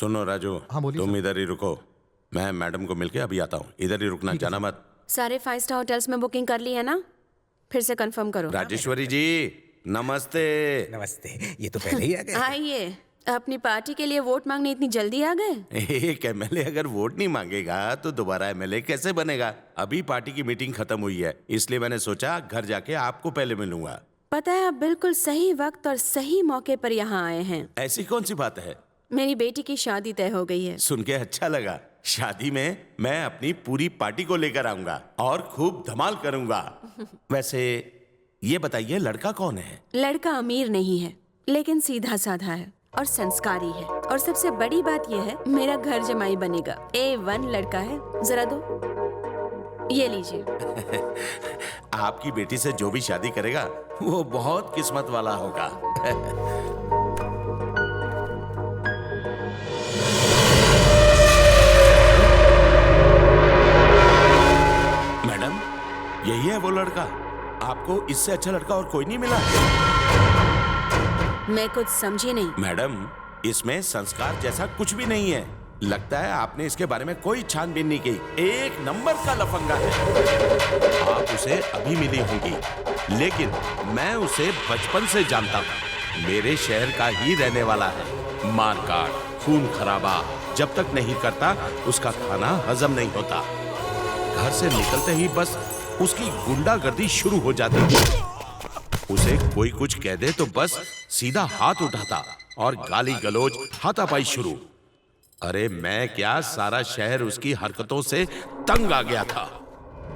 सुनो राजू, हाँ, बोलिए तुम सर। इधर ही रुको, मैं मैडम को मिलके अभी आता हूँ। इधर ही रुकना, ठीक है जाना मत। सारे 5 स्टार होटल्स में बुकिंग कर ली है ना? फिर से कंफर्म करो। राजेश्वरी जी नमस्ते। नमस्ते। ये तो पहले ही आ गए। आइए, अपनी पार्टी के लिए वोट मांगने इतनी जल्दी आ गए? एक एमएलए अगर वोट नहीं मांगेगा तो दोबारा एमएलए कैसे बनेगा? अभी पार्टी की मीटिंग खत्म हुई है, इसलिए मैंने सोचा घर जाके आपको पहले मिलूंगा। पता है, आप बिल्कुल सही वक्त और सही मौके पर यहाँ आए हैं। ऐसी कौन सी बात है? मेरी बेटी की शादी तय हो गई है। सुन के अच्छा लगा। शादी में मैं अपनी पूरी पार्टी को लेकर आऊंगा और खूब धमाल करूंगा। वैसे ये बताइए, लड़का कौन है? लड़का अमीर नहीं है, लेकिन सीधा साधा है और संस्कारी है। और सबसे बड़ी बात यह है, मेरा घर जमाई बनेगा। A1 लड़का है। जरा दो, ये लीजिए। आपकी बेटी से जो भी शादी करेगा वो बहुत किस्मत वाला होगा। मैडम, यही है वो लड़का? आपको इससे अच्छा लड़का और कोई नहीं मिला? मैं कुछ समझी नहीं। मैडम, इसमें संस्कार जैसा कुछ भी नहीं है। लगता है आपने इसके बारे में कोई छानबीन नहीं की। एक नंबर का लफंगा है। आप उसे अभी मिली होंगी, लेकिन मैं उसे बचपन से जानता हूँ। मेरे शहर का ही रहने वाला है। मारकाट, खून खराबा जब तक नहीं करता उसका खाना हजम नहीं होता। घर से निकलते ही बस उसकी गुंडागर्दी शुरू हो जाती है। उसे कोई कुछ कह दे तो बस सीधा हाथ उठाता और गाली गलौज, हाथापाई शुरू। अरे मैं क्या, सारा शहर उसकी हरकतों से तंग आ गया था।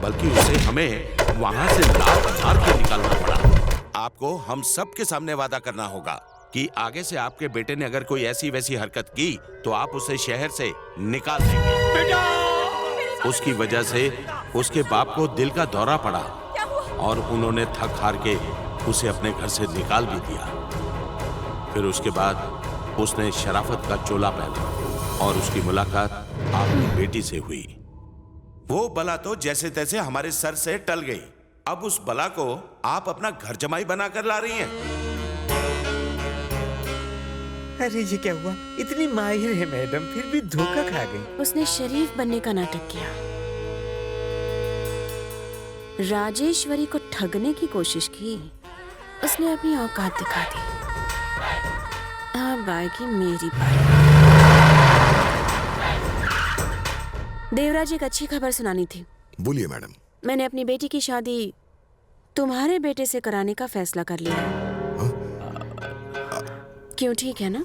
बल्कि उसे हमें वहां से लात मार के निकालना पड़ा। आपको हम सबके सामने वादा करना होगा कि आगे से आपके बेटे ने अगर कोई ऐसी वैसी हरकत की तो आप उसे शहर से निकाल देंगे। उसकी वजह से उसके बाप को दिल का दौरा पड़ा और उन्होंने थक हार के उसे अपने घर से निकाल भी दिया। फिर उसके बाद उसने शराफत का चोला पहना और उसकी मुलाकात आपकी बेटी से हुई। वो बला तो जैसे तैसे हमारे सर से टल गई। अब उस बला को आप अपना घर जमाई बनाकर ला रही हैं। अरे ये क्या हुआ? इतनी माहिर है मैडम, फिर भी धोखा खा गई। उसने शरीफ बनने का नाटक किया, राजेश्वरी को ठगने की कोशिश की। उसने अपनी औकात दिखा दी। अब आएगी मेरी बारी। देवराज, एक अच्छी खबर सुनानी थी। बोलिए मैडम। मैंने अपनी बेटी की शादी तुम्हारे बेटे से कराने का फैसला कर लिया है। क्यों, ठीक है ना?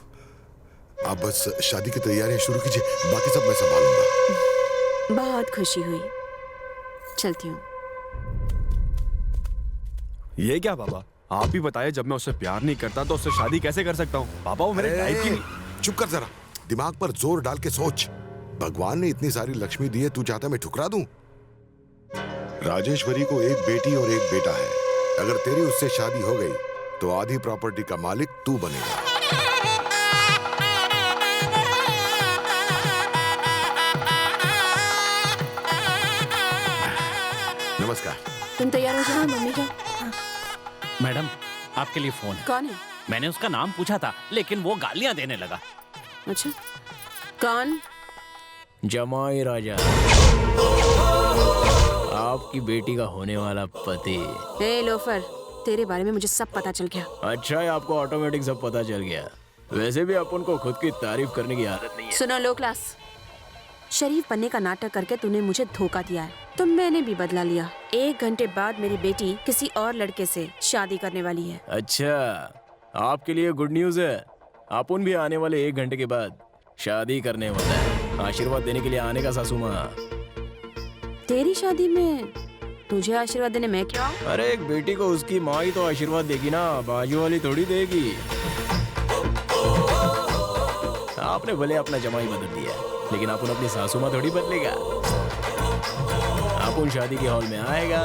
आप बस शादी की तैयारियां शुरू कीजिए, बाकी सब मैं संभालूंगा। बहुत खुशी हुई, चलती हूँ। ये क्या पापा, आप ही बताइए, जब मैं उससे प्यार नहीं करता तो उससे शादी कैसे कर सकता हूँ? पापा वो मेरे टाइप की नहीं। चुप कर जरा, दिमाग पर जोर डाल के सोच। भगवान ने इतनी सारी लक्ष्मी दी है, तू चाहता मैं ठुकरा दूं? राजेश्वरी को एक बेटी और एक बेटा है। अगर तेरी उससे शादी हो गई तो आधी प्रॉपर्टी का मालिक तू बनेगा। नमस्कार। तुम तैयार हो जाओ, मम्मी क्या? मैडम, आपके लिए फोन है। कौन है? मैंने उसका नाम पूछा था, लेकिन वो गालियां देने लगा। अच्छा, कौन? जमाई राजा, आपकी बेटी का होने वाला पति। ए लोफर, तेरे बारे में मुझे सब पता चल गया। अच्छा है, आपको ऑटोमेटिक सब पता चल गया। वैसे भी अपन को खुद की तारीफ करने की आदत नहीं है। सुनो लो क्लास, शरीफ बनने का नाटक करके तूने मुझे धोखा दिया है, तो मैंने भी बदला लिया। 1 घंटे बाद मेरी बेटी किसी और लड़के से शादी करने वाली है। अच्छा, आपके लिए गुड न्यूज है। अपन भी आने वाले 1 घंटे के बाद शादी करने वाला है। आशीर्वाद देने के लिए आने का सासू माँ। तेरी शादी में तुझे आशीर्वाद देने मैं क्या? अरे एक बेटी को उसकी माँ ही तो आशीर्वाद देगी ना, बाजू वाली थोड़ी देगी। आपने भले अपना जमाई बदल दिया, लेकिन अपन अपनी सासू माँ थोड़ी बदलेगा। अपन शादी के हॉल में आएगा,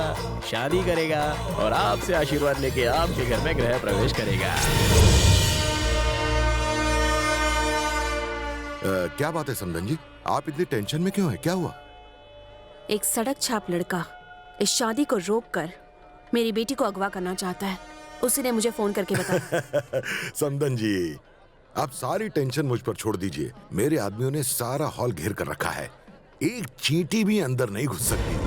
शादी करेगा और आपसे आशीर्वाद लेके आपके घर में गृह प्रवेश करेगा। क्या बात है समधन जी, आप इतनी टेंशन में क्यों हैं? क्या हुआ? एक सड़क छाप लड़का इस शादी को रोककर मेरी बेटी को अगवा करना चाहता है। उसी ने मुझे फोन करके बताया। समधन जी, आप सारी टेंशन मुझ पर छोड़ दीजिए। मेरे आदमियों ने सारा हॉल घेर कर रखा है, एक चींटी भी अंदर नहीं घुस सकती।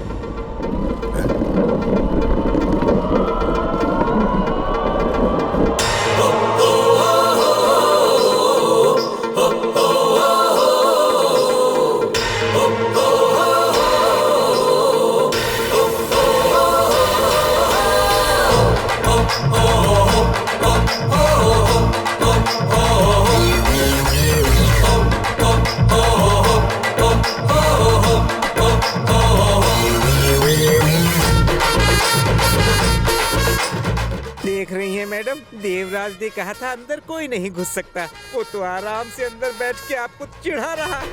देख रही हैं मैडम, देवराज ने कहा था अंदर कोई नहीं घुस सकता, वो तो आराम से अंदर बैठ के आपको चिढ़ा रहा है।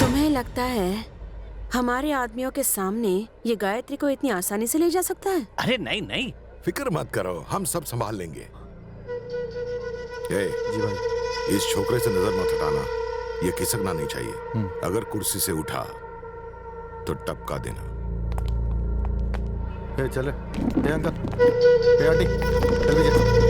तुम्हें लगता है हमारे आदमियों के सामने ये गायत्री को इतनी आसानी से ले जा सकता है? अरे नहीं नहीं, फिक्र मत करो, हम सब संभाल लेंगे। जी भाई। इस छोकरे से नजर मत हटाना, ये खिसकना नहीं चाहिए। अगर कुर्सी से उठा तो टपका देना। चले अंकल, आंटी, चल लीजिए।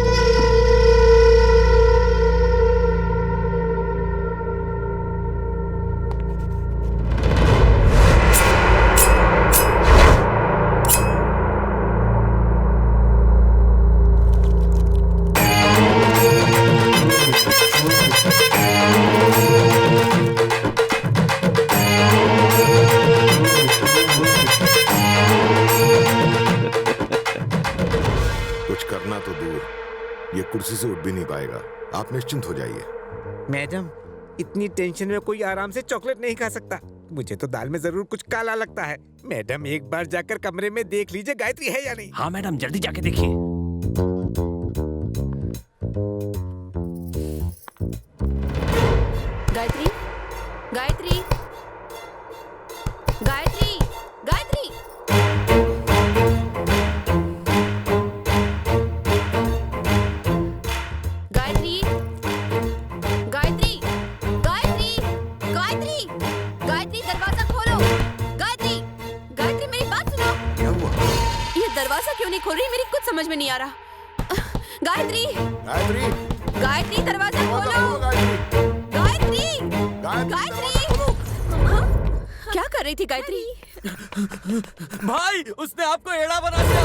तो दूर, ये कुर्सी से उठ भी नहीं पाएगा। आप निश्चिंत हो जाइए। मैडम, इतनी टेंशन में कोई आराम से चॉकलेट नहीं खा सकता। मुझे तो दाल में जरूर कुछ काला लगता है। मैडम, एक बार जाकर कमरे में देख लीजिए गायत्री है या नहीं। हाँ मैडम, जल्दी जाके देखिए। गायत्री, गायत्री, गायत्री, गायत्री। गायत्री, गायत्री, गायत्री, गायत्री, गायत्री, दरवाजा खोलो। गायत्री, गायत्री, मेरी बात सुनो। क्या हुआ? ये दरवाजा क्यों नहीं खोल रही? मेरी कुछ समझ में नहीं आ रहा। गायत्री, गायत्री, गायत्री, दरवाजा खोलो। गायत्री, गायत्री, गायत्री। हाँ? क्या कर रही थी गायत्री? भाई, उसने आपको एड़ा बना दिया।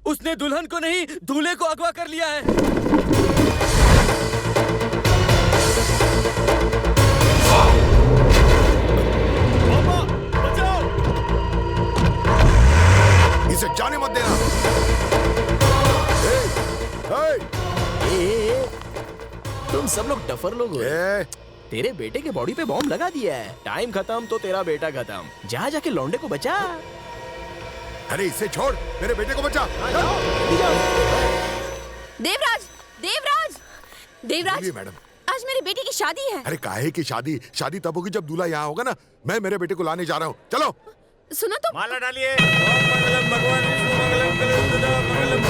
उसने दुल्हन को नहीं, दूल्हे को अगवा कर लिया है। इसे जाने मत देना। तुम सब लोग डफर लोग हो। तेरे बेटे के बॉडी पे बॉम्ब लगा दिया है। टाइम खत्म तो तेरा बेटा खत्म। जा जाके लौंडे को बचा। अरे इसे छोड़, मेरे बेटे को बचा। देवराज, देवराज, देवराज, बोलिए मैडम। आज मेरी बेटी की शादी है। अरे काहे की शादी? शादी तब होगी जब दूल्हा यहाँ होगा ना। मैं मेरे बेटे को लाने जा रहा हूँ, चलो। सुनो तो। माला डालिए। ओम मंगलम भगवान विष्णु मंगलम कलौतुदा मंगलम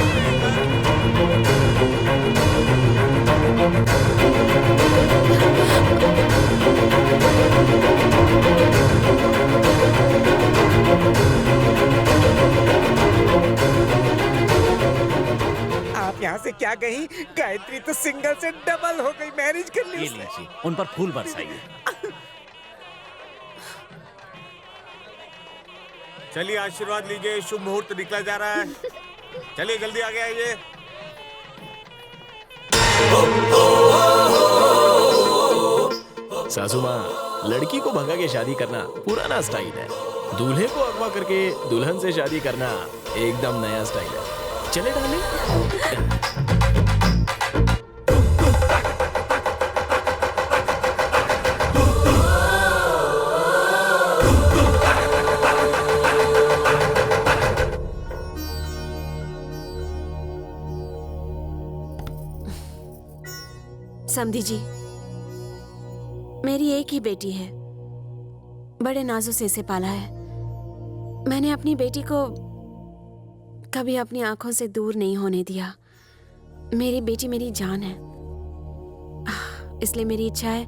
आप यहाँ से क्या कहीं? गायत्री तो सिंगल से डबल हो गई, मैरिज कर ली ये उसने। लीजिए, उन पर फूल बरसाइए। चलिए आशीर्वाद लीजिए, शुभ मुहूर्त निकला जा रहा है। चलिए जल्दी आगे आइए। सासू माँ, लड़की को भगा के शादी करना पुराना स्टाइल है। दूल्हे को अगवा करके दुल्हन से शादी करना एकदम नया स्टाइल है। चले डाले। समधी जी, मेरी एक ही बेटी है। बड़े नाजों से इसे पाला है। मैंने अपनी बेटी को कभी अपनी आंखों से दूर नहीं होने दिया। मेरी बेटी मेरी जान है। इसलिए मेरी इच्छा है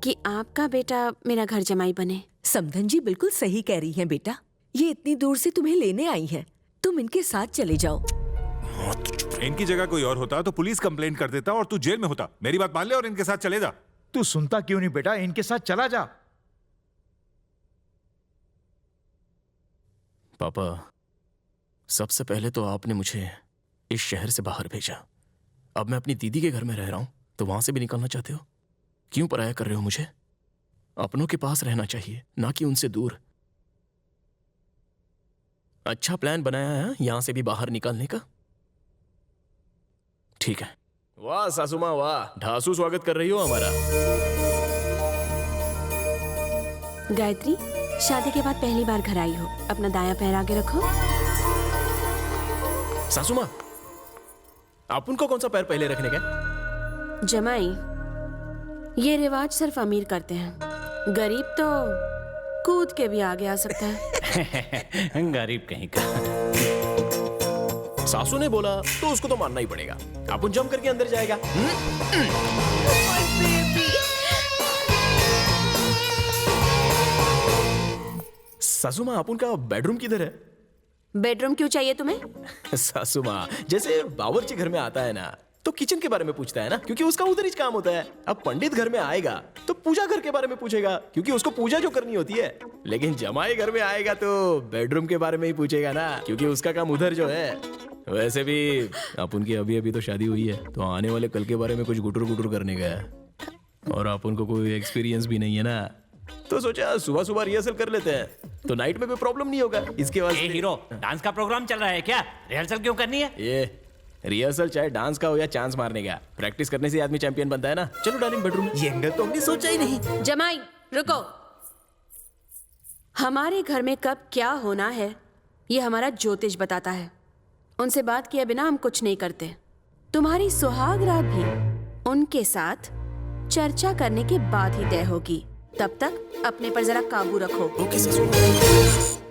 कि आपका बेटा मेरा घर जमाई बने। समधन जी बिल्कुल सही कह रही हैं बेटा। ये इतनी दूर से तुम्हें लेने आई हैं, तुम इनके साथ चले जाओ। हाँ तो चुप इनकी जगह कोई और होता तो पुलिस कंप्लेंट कर देता और तू जेल में होता। मेरी बात मान ले और इनके साथ चले जा। तू सुनता क्यों नहीं बेटा, इनके साथ चला जा। पापा, सबसे पहले तो आपने मुझे इस शहर से बाहर भेजा। अब मैं अपनी दीदी के घर में रह रहा हूं, तो वहां से भी निकलना चाहते हो? क्यों पराया कर रहे हो मुझे? अपनों के पास रहना चाहिए, ना कि उनसे दूर। अच्छा प्लान बनाया है यहां से भी बाहर निकलने का? ठीक है। वाह सासू माँ वाह, ढासू स्वागत कर रही हो हमारा। गायत्री, शादी के बाद पहली बार घर आई हो, अपना दायां पैर आगे रखो। सासू माँ, आप उनको कौन सा पैर पहले रखने का? जमाई, ये रिवाज सिर्फ अमीर करते हैं, गरीब तो कूद के भी आगे आ सकता है। गरीब कहीं का। सासू ने बोला तो उसको तो मानना ही पड़ेगा। आप जंप करके अंदर जाएगा। सासू माँ, आप उनका बेडरूम किधर है? बेडरूम क्यों चाहिए तुम्हें? सासू माँ, जैसे बावर्ची घर में आता है ना, तो किचन के बारे में पूछता है ना, क्योंकि उसका उधर ही काम होता है। अब पंडित घर में आएगा तो पूजा घर के बारे में पूछेगा, क्योंकि उसको पूजा जो करनी होती है। लेकिन जमाई घर में आएगा तो बेडरूम के बारे में ही पूछेगा ना, क्योंकि उसका काम उधर जो है। वैसे भी आप उनकी अभी अभी तो शादी हुई है, तो आने वाले कल के बारे में कुछ गुटर गुटर करने का है, और आप उनको कोई एक्सपीरियंस भी नहीं है ना, तो सोचा सुबह सुबह रिहर्सल कर लेते हैं, तो नाइट में कोई प्रॉब्लम नहीं होगा। इसके बाद हीरो, डांस का प्रोग्राम चल रहा है क्या? रिहर्सल क्यों करनी है? ये रिहर्सल चाहे डांस का हो या चांस मारने का, प्रैक्टिस करने से आदमी चैंपियन बनता है ना। चलो डार्लिंग बेडरूम। ये एंगल तो हमने सोचा ही नहीं। जमाई रुको, हमारे घर में कब क्या होना है ये हमारा ज्योतिष बताता है। उनसे बात किए बिना हम कुछ नहीं करते। तुम्हारी सुहाग रात भी उनके साथ चर्चा करने के बाद ही तय होगी। तब तक अपने पर जरा काबू रखो। ओके ससुर।